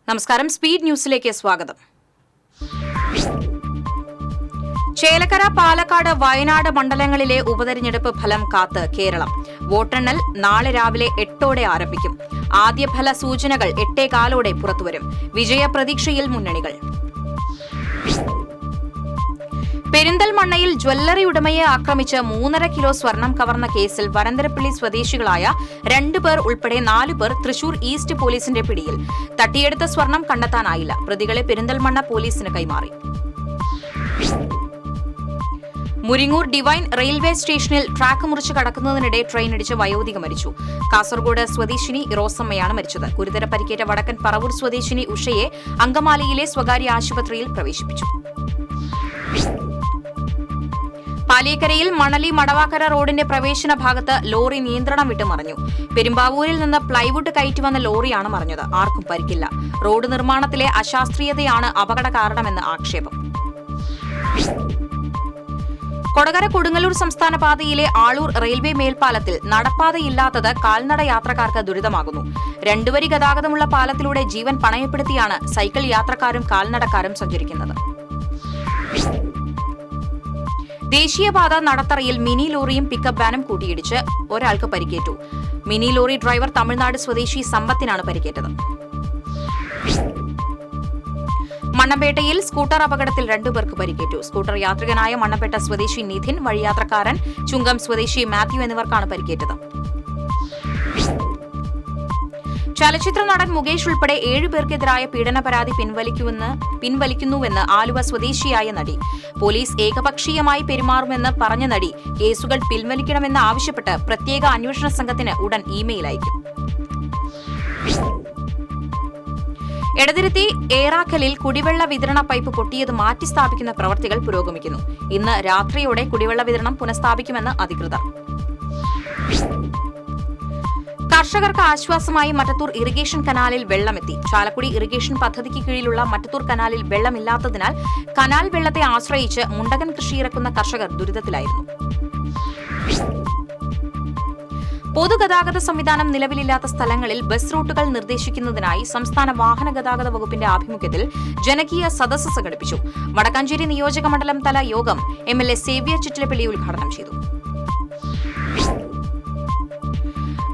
നമസ്കാരം, സ്പീഡ് ന്യൂസിലേക്ക് സ്വാഗതം. ചേലക്കര, പാലക്കാട്, വയനാട് മണ്ഡലങ്ങളിലെ ഉപതെരഞ്ഞെടുപ്പ് ഫലം കാത്ത് കേരളം. വോട്ടെണ്ണൽ നാളെ രാവിലെ 8 ആരംഭിക്കും. ആദ്യ ഫല സൂചനകൾ 8:15 പുറത്തുവരും. വിജയപ്രതീക്ഷയിൽ മുന്നണികൾ. പെരിന്തൽമണ്ണയിൽ ജ്വല്ലറി ഉടമയെ ആക്രമിച്ച് 3.5 കിലോ സ്വർണം കവർന്ന കേസിൽ വരന്തരപ്പള്ളി സ്വദേശികളായ 2 പേർ ഉൾപ്പെടെ 4 പേർ തൃശൂർ ഈസ്റ്റ് പോലീസിന്റെ പിടിയിൽ. തട്ടിയെടുത്ത സ്വർണം കണ്ടെത്താനായില്ല. പ്രതികളെ പെരിന്തൽമണ്ണ പോലീസിന് കൈമാറി. മുരിങ്ങൂർ ഡിവൈൻ റെയിൽവേ സ്റ്റേഷനിൽ ട്രാക്ക് മുറിച്ച് കടക്കുന്നതിനിടെ ട്രെയിനിടിച്ച് വയോധിക മരിച്ചു. കാസർഗോഡ് സ്വദേശിനി റോസമ്മയാണ് മരിച്ചത്. ഗുരുതര പരിക്കേറ്റ വടക്കൻ പറവൂർ സ്വദേശിനി ഉഷയെ അങ്കമാലിയിലെ സ്വകാര്യ ആശുപത്രിയിൽ പ്രവേശിപ്പിച്ചു. പാലിയക്കരയിൽ മണലി മടവാക്കര റോഡിന്റെ പ്രവേശന ഭാഗത്ത് ലോറി നിയന്ത്രണം വിട്ട് മറിഞ്ഞു. പെരുമ്പാവൂരിൽ നിന്ന് പ്ലൈവുഡ് കയറ്റി വന്ന ലോറിയാണ് മറിഞ്ഞത്. ആർക്കും പരിക്കില്ല. റോഡ് നിർമ്മാണത്തിലെ അശാസ്ത്രീയതയാണ് അപകട കാരണമെന്ന് ആക്ഷേപം. കൊടകര കൊടുങ്ങല്ലൂർ സംസ്ഥാന പാതയിലെ ആളൂർ റെയിൽവേ മേൽപ്പാലത്തിൽ നടപ്പാതയില്ലാത്തത് കാൽനട യാത്രക്കാർക്ക് ദുരിതമാകുന്നു. 2 വരി ഗതാഗതമുള്ള പാലത്തിലൂടെ ജീവൻ പണയപ്പെടുത്തിയാണ് സൈക്കിൾ യാത്രക്കാരും കാൽനടക്കാരും സഞ്ചരിക്കുന്നത്. ദേശീയപാത നടത്തറയിൽ മിനി ലോറിയും പിക്കപ്പ് വാനും കൂട്ടിയിടിച്ച് ഒരാൾക്ക് പരിക്കേറ്റു. മിനി ലോറി ഡ്രൈവർ തമിഴ്നാട് സ്വദേശി സമ്പത്തിനാണ് പരിക്കേറ്റത്. മണ്ണമ്പേട്ടയിൽ സ്കൂട്ടർ അപകടത്തിൽ 2 പേർക്ക് പരിക്കേറ്റു. സ്കൂട്ടർ യാത്രികനായ മണ്ണമ്പേട്ട സ്വദേശി നിധിൻ, വഴിയാത്രക്കാരൻ ചുങ്കം സ്വദേശി മാത്യു എന്നിവർക്കാണ് പരിക്കേറ്റത്. ചലച്ചിത്ര നടൻ മുകേഷ് ഉൾപ്പെടെ 7 പേർക്കെതിരായ പീഡന പരാതി പിൻവലിക്കുന്നുവെന്ന് ആലുവ സ്വദേശിയായ നടി. പോലീസ് ഏകപക്ഷീയമായി പെരുമാറുമെന്ന് പറഞ്ഞ നടി കേസുകൾ പിൻവലിക്കണമെന്ന് ആവശ്യപ്പെട്ട് പ്രത്യേക അന്വേഷണ സംഘത്തിന് ഉടൻ ഇമെയിൽ അയക്കും. എടതിരുത്തി ഏറാക്കലിൽ കുടിവെള്ള വിതരണ പൈപ്പ് പൊട്ടിയത് മാറ്റിസ്ഥാപിക്കുന്ന പ്രവൃത്തികൾ പുരോഗമിക്കുന്നു. ഇന്ന് രാത്രിയോടെ കുടിവെള്ള വിതരണം പുനഃസ്ഥാപിക്കുമെന്ന് അധികൃതർ. കർഷകർക്ക് ആശ്വാസമായി മറ്റത്തൂർ ഇറിഗേഷൻ കനാലിൽ വെള്ളമെത്തി. ചാലക്കുടി ഇറിഗേഷൻ പദ്ധതിക്ക് കീഴിലുള്ള മറ്റത്തൂർ കനാലിൽ വെള്ളമില്ലാത്തതിനാൽ കനാൽ വെള്ളത്തെ ആശ്രയിച്ച് മുണ്ടകൻ കൃഷിയിറക്കുന്ന കർഷകർ ദുരിതത്തിലായിരുന്നു. പൊതുഗതാഗത സംവിധാനം നിലവിലില്ലാത്ത സ്ഥലങ്ങളിൽ ബസ് റൂട്ടുകൾ നിർദ്ദേശിക്കുന്നതിനായി സംസ്ഥാന വാഹന ഗതാഗത വകുപ്പിന്റെ ആഭിമുഖ്യത്തിൽ ജനകീയ സദസ്സ് സംഘടിപ്പിച്ചു. വടക്കാഞ്ചേരി നിയോജക മണ്ഡലം തല യോഗം MLA സേവ്യർ ചിറ്റിലപ്പള്ളി ഉദ്ഘാടനം ചെയ്തു.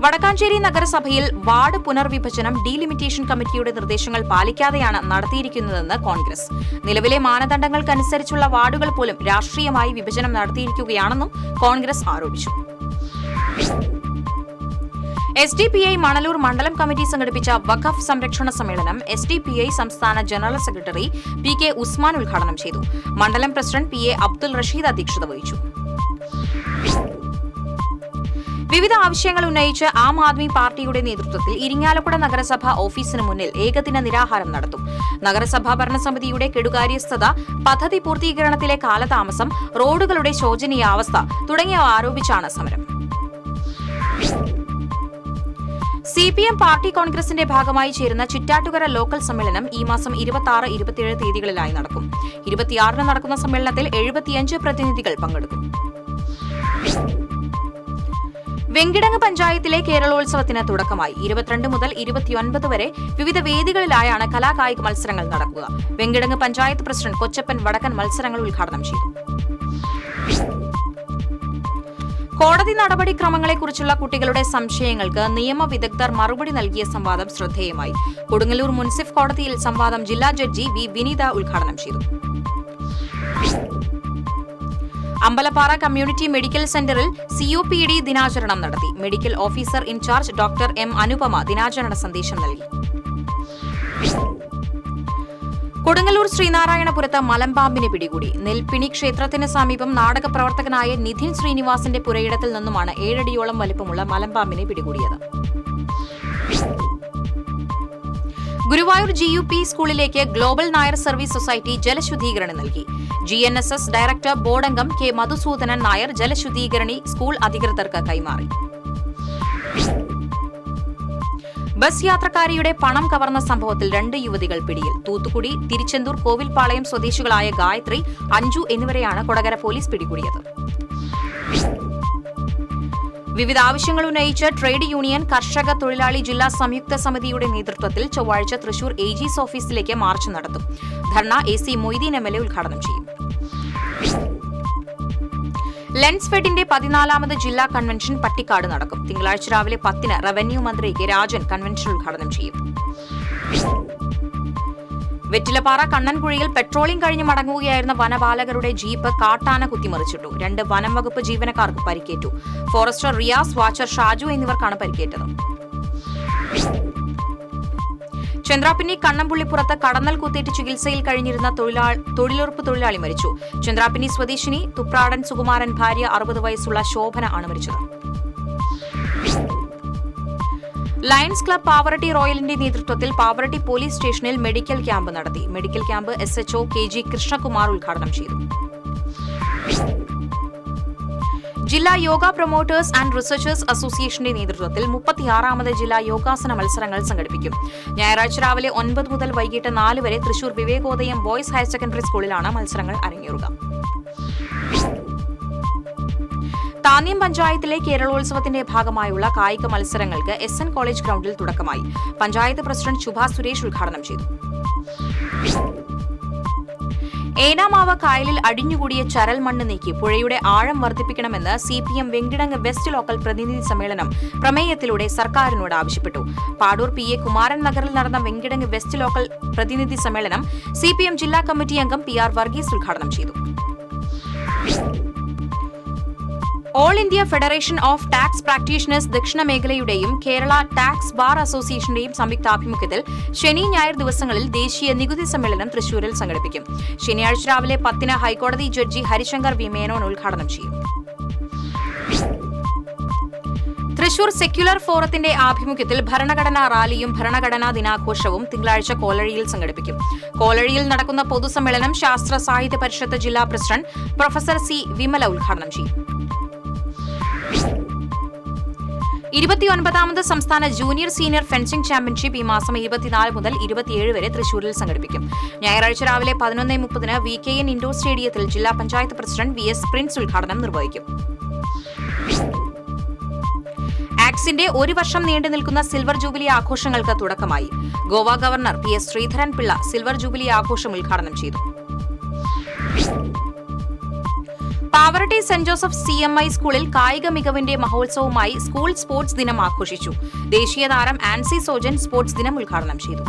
വടക്കാഞ്ചേരി നഗരസഭയിൽ വാർഡ് പുനർവിഭജനം ഡീലിമിറ്റേഷൻ കമ്മിറ്റിയുടെ നിർദ്ദേശങ്ങൾ പാലിക്കാതെയാണ് നടത്തിയിരിക്കുന്നതെന്ന് കോൺഗ്രസ്. നിലവിലെ മാനദണ്ഡങ്ങൾക്കനുസരിച്ചുള്ള വാർഡുകൾ പോലും രാഷ്ട്രീയമായി വിഭജനം നടത്തിയിരിക്കുകയാണെന്നും കോൺഗ്രസ് ആരോപിച്ചു. SDPI മണലൂർ മണ്ഡലം കമ്മിറ്റി സംഘടിപ്പിച്ച വഖഫ് സംരക്ഷണ സമ്മേളനം SDPI സംസ്ഥാന ജനറൽ സെക്രട്ടറി PK ഉസ്മാൻ ഉദ്ഘാടനം ചെയ്തു. മണ്ഡലം പ്രസിഡന്റ് PA അബ്ദുൾ റഷീദ് അധ്യക്ഷത വഹിച്ചു. വിവിധ ആവശ്യങ്ങൾ ഉന്നയിച്ച് ആം ആദ്മി പാർട്ടിയുടെ നേതൃത്വത്തിൽ ഇരിങ്ങാലക്കുട നഗരസഭ ഓഫീസിന് മുന്നിൽ ഏകദിന നിരാഹാരം നടത്തും. നഗരസഭാ ഭരണസമിതിയുടെ കെടുകാര്യസ്ഥത, പദ്ധതി പൂർത്തീകരണത്തിലെ കാലതാമസം, റോഡുകളുടെ ശോചനീയാവസ്ഥ തുടങ്ങിയവ ആരോപിച്ചാണ് സമരം. CPM പാർട്ടി കോൺഗ്രസിന്റെ ഭാഗമായി ചേരുന്ന ചിറ്റാറ്റുകര ലോക്കൽ സമ്മേളനം ഈ മാസം 26, 27 തീയതികളിലായി നടക്കും. 26 നടക്കുന്ന സമ്മേളനത്തിൽ 75 പ്രതിനിധികൾ പങ്കെടുക്കും. വെങ്കിടങ്ങ് പഞ്ചായത്തിലെ കേരളോത്സവത്തിന് തുടക്കമായി. 22 മുതൽ 29 വരെ വിവിധ വേദികളിലായാണ് കലാകായിക മത്സരങ്ങൾ നടക്കുക. വെങ്കിടങ്ങ് പഞ്ചായത്ത് പ്രസിഡന്റ് കൊച്ചപ്പൻ വടക്കൻ മത്സരങ്ങൾ ഉദ്ഘാടനം ചെയ്തു. കോടതി നടപടിക്രമങ്ങളെക്കുറിച്ചുള്ള കുട്ടികളുടെ സംശയങ്ങൾക്ക് നിയമവിദഗ്ധർ മറുപടി നൽകിയ സംവാദം ശ്രദ്ധേയമായി. കൊടുങ്ങല്ലൂർ മുൻസിഫ് കോടതിയിൽ സംവാദം ജില്ലാ ജഡ്ജി V. വിനീത ഉദ്ഘാടനം ചെയ്തു. അമ്പലപ്പാറ കമ്മ്യൂണിറ്റി മെഡിക്കൽ സെന്ററിൽ COPD ദിനാചരണം നടത്തി. Medical officer in charge doctor M. Anupama ദിനാചരണ സന്ദേശം നൽകി. കൊടുങ്ങല്ലൂർ ശ്രീനാരായണപുരത്ത് മലമ്പാമ്പിനെ പിടികൂടി. നെൽപ്പിണി ക്ഷേത്രത്തിന് സമീപം നാടക പ്രവർത്തകനായ നിധിൻ ശ്രീനിവാസിന്റെ പുരയിടത്തിൽ നിന്നുമാണ് 7 അടിയോളം വലിപ്പമുള്ള മലമ്പാമ്പിനെ പിടികൂടിയത്. ഗുരുവായൂർ GUP സ്കൂളിലേക്ക് ഗ്ലോബൽ നായർ സർവീസ് സൊസൈറ്റി ജലശുദ്ധീകരണം നൽകി. GNSS ഡയറക്ടർ ബോർഡംഗം K. മധുസൂദനൻ നായർ ജലശുദ്ധീകരണി സ്കൂൾ അധികൃതർക്ക് കൈമാറി. ബസ് യാത്രക്കാരിയുടെ പണം കവർന്ന സംഭവത്തിൽ 2 യുവതികൾ പിടിയിൽ. തൂത്തുക്കുടി തിരുച്ചെന്തൂർ കോവിൽപ്പാളയം സ്വദേശികളായ ഗായത്രി, അഞ്ജു എന്നിവരെയാണ് കൊടകര പോലീസ് പിടികൂടിയത്. വിവിധ ആവശ്യങ്ങൾ ഉന്നയിച്ച് ട്രേഡ് യൂണിയൻ കർഷക തൊഴിലാളി ജില്ലാ സംയുക്ത സമിതിയുടെ നേതൃത്വത്തിൽ ചൊവ്വാഴ്ച തൃശൂർ AG's ഓഫീസിലേക്ക് മാർച്ച് നടത്തും. ധർണ AC മൊയ്തീൻ MLA ഉദ്ഘാടനം ചെയ്യും. ലെൻസ്ഫെഡിന്റെ 14ാമത് ജില്ലാ കൺവെൻഷൻ പട്ടിക്കാട് നടക്കും. തിങ്കളാഴ്ച രാവിലെ 10-ന് റവന്യൂ മന്ത്രി കെ രാജൻ കൺവെൻഷൻ ഉദ്ഘാടനം ചെയ്യും. വെറ്റിലപ്പാറ കണ്ണൻകുഴിയിൽ പെട്രോളിംഗ് കഴിഞ്ഞ് മടങ്ങുകയായിരുന്ന വനപാലകരുടെ ജീപ്പ് കാട്ടാന കുത്തിമറിച്ചിട്ടു. 2 വനം വകുപ്പ് ജീവനക്കാർക്ക് പരിക്കേറ്റു. ഫോറസ്റ്റർ റിയാസ്, വാച്ചർ ഷാജു എന്നിവർക്കാണ് പരിക്കേറ്റത്. ചന്ദ്രാപിന്നി കണ്ണമ്പുള്ളിപ്പുറത്ത് കടന്നൽ കുത്തേറ്റ് ചികിത്സയിൽ കഴിഞ്ഞിരുന്ന തൊഴിലുറപ്പ് തൊഴിലാളി മരിച്ചു. ചന്ദ്രാപിന്നി സ്വദേശിനി തുപ്രാടൻ സുകുമാരൻ ഭാര്യ 60 വയസ്സുള്ള ശോഭന ആണ് മരിച്ചത്. ലയൺസ് ക്ലബ് പാവറട്ടി റോയലിന്റെ നേതൃത്വത്തിൽ പാവറട്ടി പോലീസ് സ്റ്റേഷനിൽ മെഡിക്കൽ ക്യാമ്പ് നടത്തി. Medical camp SHO KG Krishnakumar ഉദ്ഘാടനം ചെയ്തു. ജില്ലാ യോഗ പ്രൊമോട്ടേഴ്സ് ആൻഡ് റിസർച്ചേഴ്സ് അസോസിയേഷന്റെ നേതൃത്വത്തിൽ 36ാമത് ജില്ലാ യോഗാസന മത്സരങ്ങൾ സംഘടിപ്പിക്കും. ഞായറാഴ്ച രാവിലെ 9 മുതൽ വൈകിട്ട് 4 വരെ Thrissur Vivekodayam boys higher secondary സ്കൂളിലാണ് മത്സരങ്ങൾ അരങ്ങേറുക. താന്യം പഞ്ചായത്തിലെ കേരളോത്സവത്തിന്റെ ഭാഗമായുള്ള കായിക മത്സരങ്ങൾക്ക് SN കോളേജ് ഗ്രൌണ്ടിൽ തുടക്കമായി. പഞ്ചായത്ത് പ്രസിഡന്റ് ശുഭ സുരേഷ് ഉദ്ഘാടനം ചെയ്തു. ഏനാമാവ് കായലിൽ അടിഞ്ഞുകൂടിയ ചരൽ മണ്ണ് നീക്കി പുഴയുടെ ആഴം വർദ്ധിപ്പിക്കണമെന്ന് CPM വെങ്കിടങ്ങ് വെസ്റ്റ് ലോക്കൽ പ്രതിനിധി സമ്മേളനം പ്രമേയത്തിലൂടെ സർക്കാരിനോട് ആവശ്യപ്പെട്ടു. പാടൂർ PA കുമാരൻ നഗറിൽ നടന്ന വെങ്കിടങ്ങ് വെസ്റ്റ് ലോക്കൽ പ്രതിനിധി സമ്മേളനം CPM ജില്ലാ കമ്മിറ്റി അംഗം PR വർഗീസ് ഉദ്ഘാടനം ചെയ്തു. All India federation of tax practitioners ദക്ഷിണ മേഖലയുടെയും കേരള ടാക്സ് ബാർ അസോസിയേഷന്റെയും സംയുക്താഭിമുഖ്യത്തിൽ ശനി ഞായർ ദിവസങ്ങളിൽ ദേശീയ നികുതി സമ്മേളനം തൃശൂരിൽ സംഘടിപ്പിക്കും. ശനിയാഴ്ച രാവിലെ 10-ന് ഹൈക്കോടതി ജഡ്ജി ഹരിശങ്കർ V. മേനോൻ ഉദ്ഘാടനം ചെയ്യും. തൃശൂർ സെക്യുലർ ഫോറത്തിന്റെ ആഭിമുഖ്യത്തിൽ ഭരണഘടനാ റാലിയും ഭരണഘടനാ ദിനാഘോഷവും തിങ്കളാഴ്ച കോലഴിയിൽ സംഘടിപ്പിക്കും. കോലഴിയിൽ നടക്കുന്ന പൊതുസമ്മേളനം ശാസ്ത്ര സാഹിത്യ പരിഷത്ത് ജില്ലാ പ്രസിഡന്റ് പ്രൊഫസർ C. വിമല ഉദ്ഘാടനം ചെയ്യും. 29ാമത് സംസ്ഥാന ജൂനിയർ സീനിയർ ഫെൻസിംഗ് ചാമ്പ്യൻഷിപ്പ് ഈ മാസം 24 മുതൽ 27 വരെ തൃശൂരിൽ സംഘടിപ്പിക്കും. ഞായറാഴ്ച രാവിലെ 11:30-ന് VKN ഇൻഡോർ സ്റ്റേഡിയത്തിൽ ജില്ലാ പഞ്ചായത്ത് പ്രസിഡന്റ് VS പ്രിൻസ് ഉദ്ഘാടനം നിർവഹിക്കും. ആക്സിന്റെ 1 വർഷം നീണ്ടു നിൽക്കുന്ന സിൽവർ ജൂബിലി ആഘോഷങ്ങൾക്ക് തുടക്കമായി. Goa governor PS Sreedharan Pillai silver jubilee ആഘോഷം ഉദ്ഘാടനം ചെയ്തു. പാവറട്ടി സെന്റ് ജോസഫ് CMI സ്കൂളിൽ കായിക മികവിന്റെ മഹോത്സവമായി സ്കൂൾ സ്പോർട്സ് ദിനം ആഘോഷിച്ചു. ദേശീയ താരം ആൻസി സോജൻ സ്പോർട്സ് ദിനം ഉദ്ഘാടനം ചെയ്തു.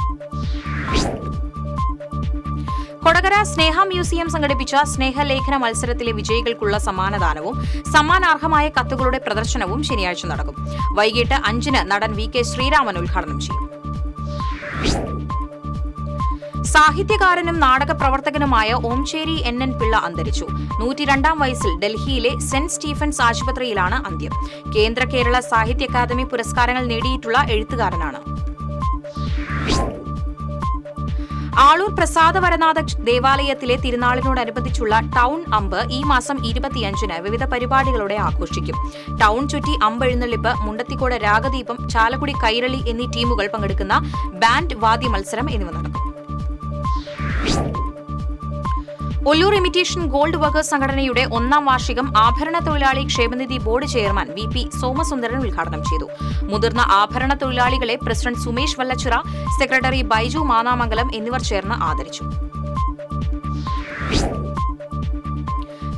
കൊടകര സ്നേഹ മ്യൂസിയം സംഘടിപ്പിച്ച സ്നേഹലേഖന മത്സരത്തിലെ വിജയികൾക്കുള്ള സമ്മാനദാനവും സമ്മാനാർഹമായ കത്തുകളുടെ പ്രദർശനവും ശനിയാഴ്ച നടക്കും. വൈകിട്ട് 5-ന് നടൻ VK ശ്രീരാമൻ ഉദ്ഘാടനം ചെയ്യും. സാഹിത്യകാരനും നാടക പ്രവർത്തകനുമായ ഓംചേരി NN പിള്ള അന്തരിച്ചു. 102-ാം വയസ്സിൽ ഡൽഹിയിലെ സെന്റ് സ്റ്റീഫൻസ് ആശുപത്രിയിലാണ് അന്ത്യം. കേന്ദ്ര കേരള സാഹിത്യ അക്കാദമി പുരസ്കാരങ്ങൾ നേടിയിട്ടുള്ള എഴുത്തുകാരനാണ്. ആളൂർ പ്രസാദ വരനാഥ ദേവാലയത്തിലെ തിരുനാളിനോടനുബന്ധിച്ചുള്ള ടൗൺ അമ്പ് ഈ മാസം 25-ന് വിവിധ പരിപാടികളോടെ ആഘോഷിക്കും. ടൗൺ ചുറ്റി അമ്പെഴുന്നള്ളിപ്പ്, മുണ്ടത്തിക്കോട് രാഗദീപം, ചാലക്കുടി കൈരളി എന്നീ ടീമുകൾ പങ്കെടുക്കുന്ന ബാൻഡ് വാദ്യ മത്സരം എന്നിവ നടക്കും. ഒല്ലൂർ ഇമിറ്റേഷൻ ഗോൾഡ് വർക്കേഴ്സ് സംഘടനയുടെ 1ാം വാർഷികം ആഭരണ തൊഴിലാളി ക്ഷേമനിധി ബോർഡ് ചെയർമാൻ VP സോമസുന്ദരൻ ഉദ്ഘാടനം ചെയ്തു. മുതിർന്ന ആഭരണ തൊഴിലാളികളെ പ്രസിഡന്റ് സുമേഷ് വല്ലച്ചിറ, സെക്രട്ടറി ബൈജു മാന്നാമംഗലം എന്നിവർ ചേർന്ന് ആദരിച്ചു.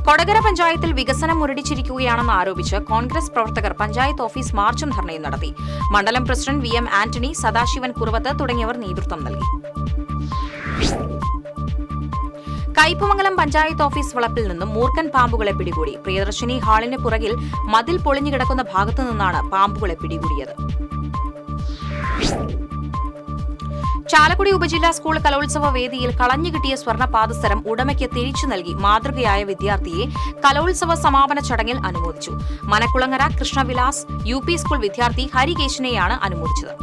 കൊടകര പഞ്ചായത്തിൽ വികസനം മുരടിച്ചിരിക്കുകയാണെന്ന് ആരോപിച്ച് കോൺഗ്രസ് പ്രവർത്തകർ പഞ്ചായത്ത് ഓഫീസ് മാർച്ചും ധർണയും നടത്തി. മണ്ഡലം പ്രസിഡന്റ് VM ആന്റണി, സദാശിവൻ കുറുവത്ത് തുടങ്ങിയവർ നേതൃത്വം നൽകി. കയ്പമംഗലം പഞ്ചായത്ത് ഓഫീസ് വളപ്പിൽ നിന്നും മൂർഖൻ പാമ്പുകളെ പിടികൂടി. പ്രിയദർശിനി ഹാളിന് പുറകിൽ മതിൽ പൊളിഞ്ഞു കിടക്കുന്ന ഭാഗത്തു നിന്നാണ് പാമ്പുകളെ പിടികൂടിയത്. ചാലക്കുടി ഉപജില്ലാ സ്കൂൾ കലോത്സവ വേദിയിൽ കളഞ്ഞുകിട്ടിയ സ്വർണ്ണ പാദസരം ഉടമയ്ക്ക് തിരിച്ചു നൽകി മാതൃകയായ വിദ്യാർത്ഥിയെ കലോത്സവ സമാപന ചടങ്ങിൽ അനുമോദിച്ചു. മനക്കുളങ്ങര കൃഷ്ണവിലാസ് UP സ്കൂൾ വിദ്യാർത്ഥി ഹരികേശിനെയാണ് അനുമോദിച്ചത്.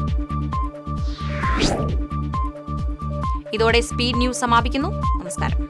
ഇതോടെ സ്പീഡ് ന്യൂസ് സമാപിക്കുന്നു. നമസ്കാരം.